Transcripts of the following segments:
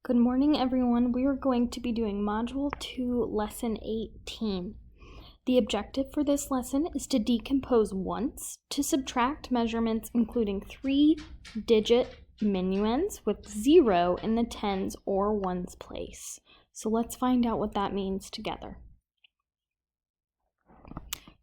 Good morning, everyone. We are going to be doing Module 2, Lesson 18. The objective for this lesson is to decompose once to subtract measurements including 3-digit minuends with 0 in the tens or ones place. So let's find out what that means together.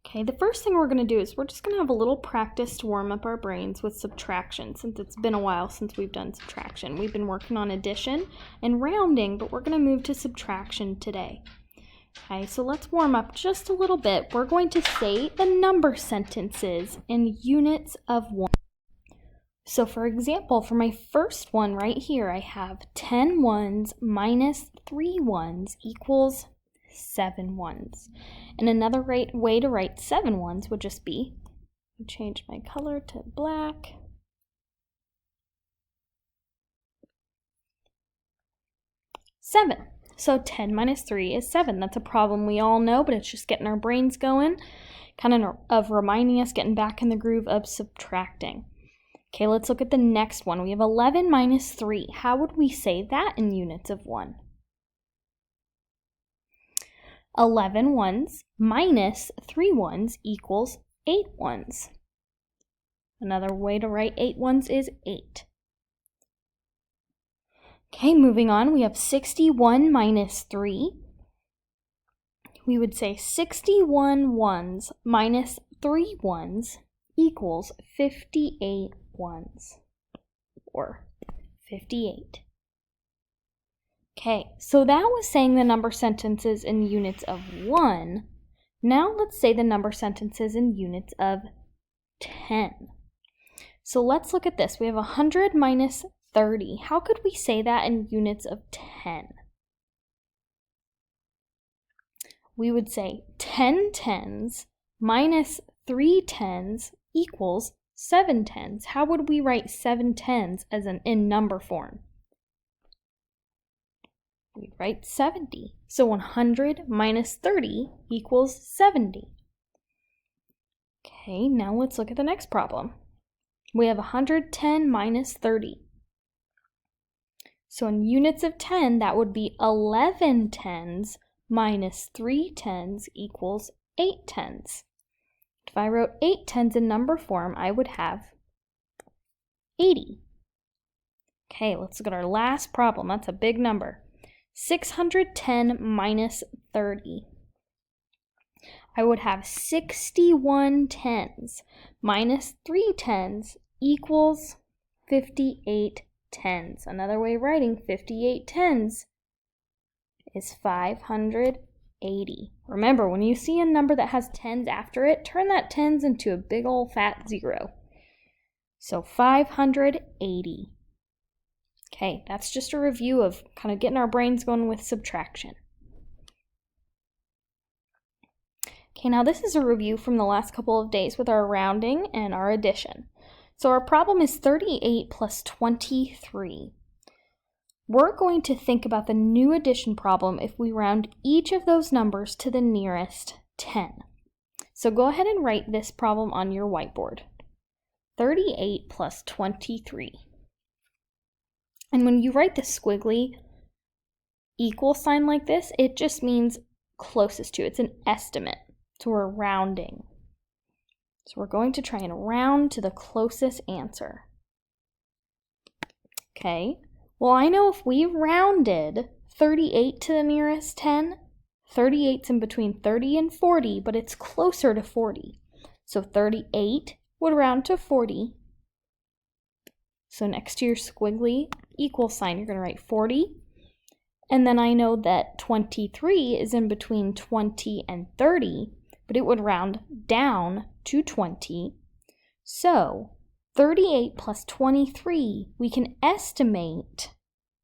Okay, the first thing we're going to do is we're just going to have a little practice to warm up our brains with subtraction, since it's been a while since we've done subtraction. We've been working on addition and rounding, but we're going to move to subtraction today. Okay, so let's warm up just a little bit. We're going to say the number sentences in units of 1. So for example, for my first one right here, I have 10 ones minus 3 ones equals 7 ones. And another way to write 7 ones would just be, change my color to black. Seven. So 10 minus 3 is 7. That's a problem we all know, but it's just getting our brains going, kind of reminding us, getting back in the groove of subtracting. Okay, let's look at the next one. We have 11 minus 3. How would we say that in units of 1? 11 ones minus 3 ones equals 8 ones. Another way to write 8 ones is 8. Okay, moving on, we have 61 minus 3. We would say 61 ones minus 3 ones equals 58 ones, or 58. Okay, so that was saying the number sentences in units of 1. Now let's say the number sentences in units of 10. So let's look at this. We have 100 minus 30. How could we say that in units of 10? We would say 10 tens minus 3 tens equals 7 tens. How would we write 7 tens as in number form? We'd write 70. So 100 minus 30 equals 70. Okay, now let's look at the next problem. We have 110 minus 30. So in units of 10, that would be 11 tens minus 3 tens equals 8 tens. If I wrote 8 tens in number form, I would have 80. Okay, let's look at our last problem. That's a big number. 610 minus 30. I would have 61 tens minus 3 tens equals 58 tens. Another way of writing 58 tens is 580. Remember, when you see a number that has tens after it, turn that tens into a big old fat 0. So 580. Okay, that's just a review of kind of getting our brains going with subtraction. Okay, now this is a review from the last couple of days with our rounding and our addition. So our problem is 38 plus 23. We're going to think about the new addition problem if we round each of those numbers to the nearest 10. So go ahead and write this problem on your whiteboard. 38 plus 23. And when you write the squiggly equal sign like this, it just means closest to. It's an estimate. So we're rounding. So we're going to try and round to the closest answer. Okay, well I know if we rounded 38 to the nearest 10, 38's in between 30 and 40, but it's closer to 40. So 38 would round to 40. So next to your squiggly equal sign, you're going to write 40. And then I know that 23 is in between 20 and 30, but it would round down to 20. So 38 plus 23, we can estimate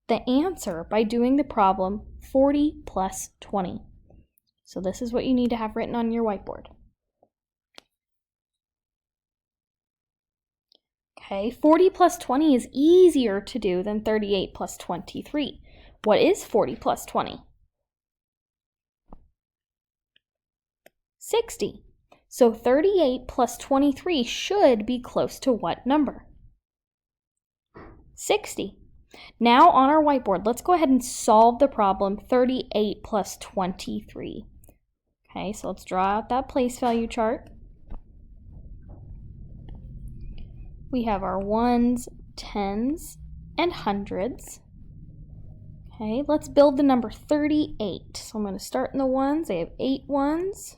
the answer by doing the problem 40 plus 20. So this is what you need to have written on your whiteboard. Okay, 40 plus 20 is easier to do than 38 plus 23. What is 40 plus 20? 60. So 38 plus 23 should be close to what number? 60. Now on our whiteboard, let's go ahead and solve the problem 38 plus 23. Okay, so let's draw out that place value chart. We have our ones, tens, and hundreds. Okay, let's build the number 38. So I'm going to start in the ones. I have 8 ones,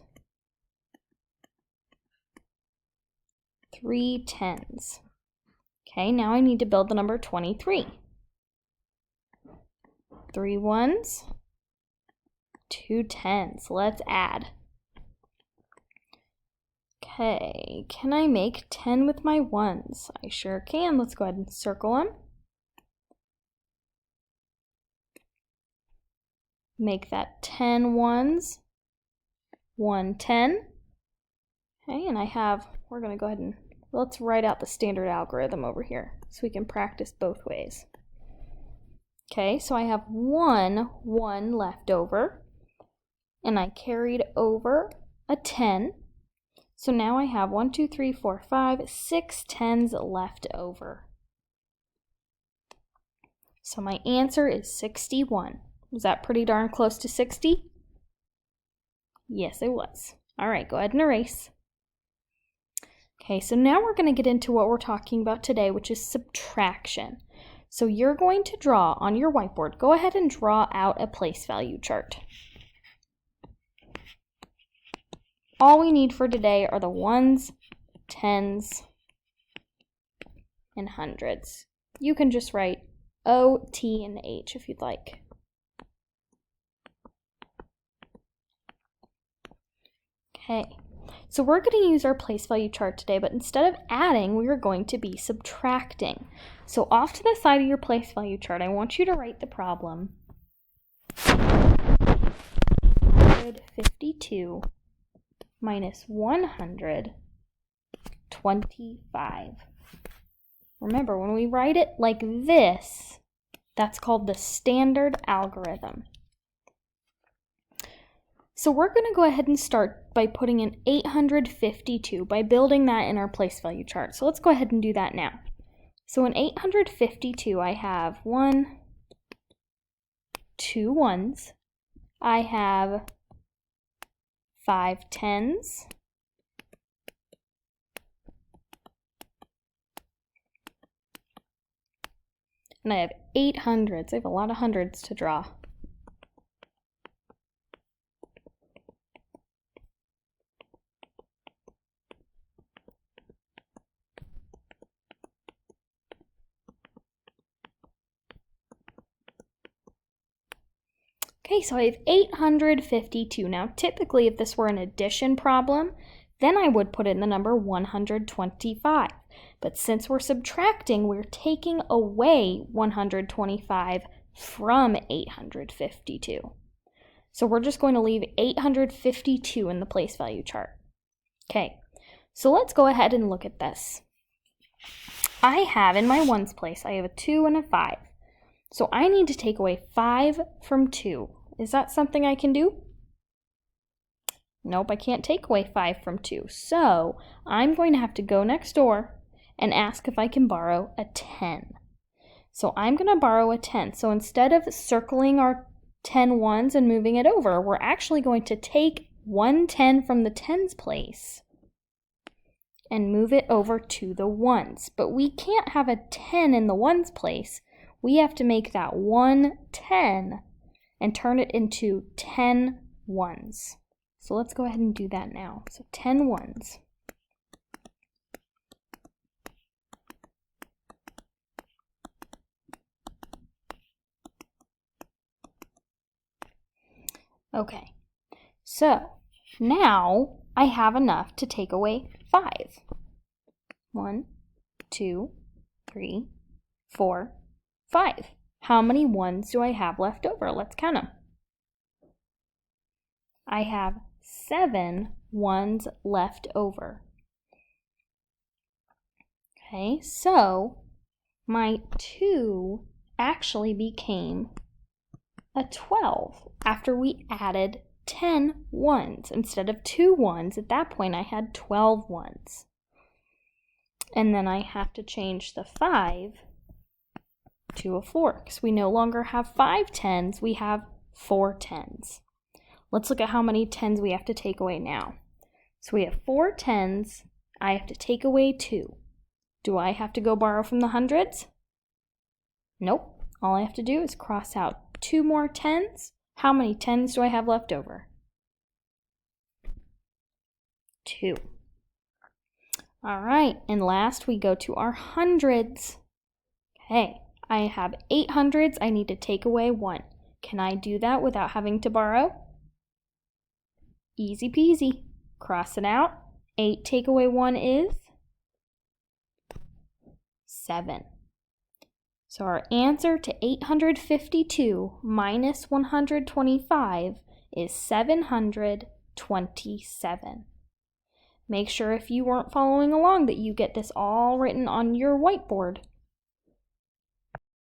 3 tens. Okay, now I need to build the number 23. 3 ones, 2 tens. Let's add. Okay, can I make 10 with my ones? I sure can. Let's go ahead and circle them. Make that 10 ones, 1 10. Okay, and we're going to go ahead and, let's write out the standard algorithm over here so we can practice both ways. Okay, so I have 1 left over, and I carried over a 10. So now I have 1, 2, 3, 4, 5, 6 tens left over. So my answer is 61. Was that pretty darn close to 60? Yes, it was. All right, go ahead and erase. Okay, so now we're going to get into what we're talking about today, which is subtraction. So you're going to draw on your whiteboard. Go ahead and draw out a place value chart. All we need for today are the ones, tens, and hundreds. You can just write O, T, and H if you'd like. Okay, so we're going to use our place value chart today, but instead of adding, we are going to be subtracting. So off to the side of your place value chart, I want you to write the problem 152 minus 125. Remember, when we write it like this, that's called the standard algorithm. So we're going to go ahead and start by putting in 852, by building that in our place value chart. So let's go ahead and do that now. So in 852, I have 2 ones, I have 5 tens, and I have 8 hundreds. I have a lot of hundreds to draw. Okay, so I have 852. Now, typically, if this were an addition problem, then I would put in the number 125. But since we're subtracting, we're taking away 125 from 852. So we're just going to leave 852 in the place value chart. Okay, so let's go ahead and look at this. I have in my ones place, I have a 2 and a 5. So I need to take away 5 from 2. Is that something I can do? Nope, I can't take away 5 from 2. So I'm going to have to go next door and ask if I can borrow a 10. So I'm going to borrow a 10. So instead of circling our 10 ones and moving it over, we're actually going to take 1 10 from the tens place and move it over to the ones. But we can't have a 10 in the ones place. We have to make that 1 10 and turn it into 10 ones. So let's go ahead and do that now. So 10 ones. Okay, so now I have enough to take away 5. 1, 2, 3, 4, 5. How many ones do I have left over? Let's count them. I have 7 ones left over. Okay, so my 2 actually became a 12 after we added 10 ones. Instead of 2 ones, at that point I had 12 ones. And then I have to change the 5 2 of 4, because we no longer have 5 tens, we have 4 tens. Let's look at how many tens we have to take away now. So we have 4 tens, I have to take away 2. Do I have to go borrow from the hundreds? Nope. All I have to do is cross out 2 more tens. How many tens do I have left over? 2. All right, and last we go to our hundreds. Okay, I have 8 hundreds, I need to take away 1. Can I do that without having to borrow? Easy peasy. Cross it out. 8 take away 1 is 7. So our answer to 852 minus 125 is 727. Make sure if you weren't following along that you get this all written on your whiteboard.